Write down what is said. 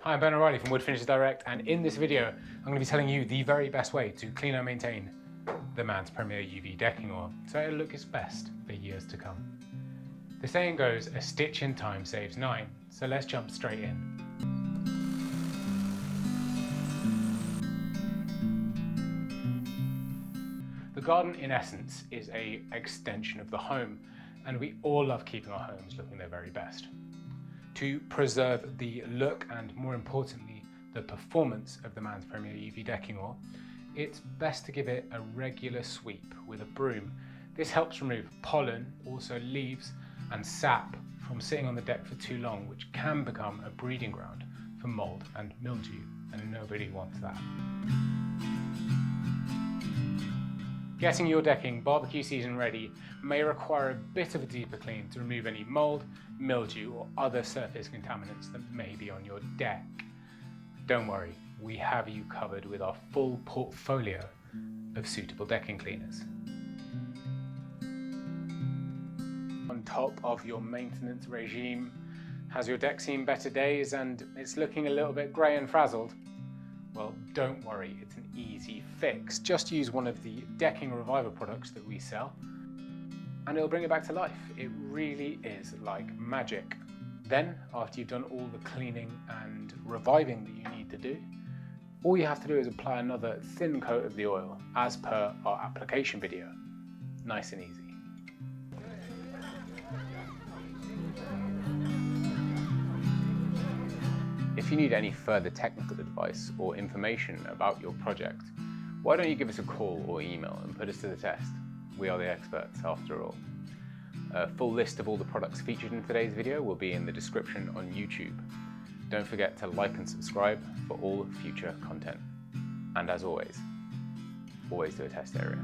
Hi, I'm Ben O'Reilly from Wood Finishes Direct, and in this video I'm going to be telling you the very best way to clean and maintain the man's premier UV decking oil so it'll look its best for years to come. The saying goes, a stitch in time saves 9, so let's jump straight in. The garden, in essence, is an extension of the home, and we all love keeping our homes looking their very best. To preserve the look and, more importantly, the performance of the man's premier UV decking oil, it's best to give it a regular sweep with a broom. This helps remove pollen, also leaves and sap from sitting on the deck for too long, which can become a breeding ground for mold and mildew, and nobody wants that. Getting your decking barbecue season ready may require a bit of a deeper clean to remove any mold, mildew or other surface contaminants that may be on your deck. Don't worry, we have you covered with our full portfolio of suitable decking cleaners. On top of your maintenance regime, has your deck seen better days and it's looking a little bit grey and frazzled? Well, don't worry, it's an easy fix. Just use one of the decking reviver products that we sell and it'll bring it back to life. It really is like magic. Then, after you've done all the cleaning and reviving that you need to do, all you have to do is apply another thin coat of the oil as per our application video. Nice and easy. If you need any further technical advice or information about your project, why don't you give us a call or email and put us to the test? We are the experts after all. A full list of all the products featured in today's video will be in the description on YouTube. Don't forget to like and subscribe for all future content. And as always do a test area.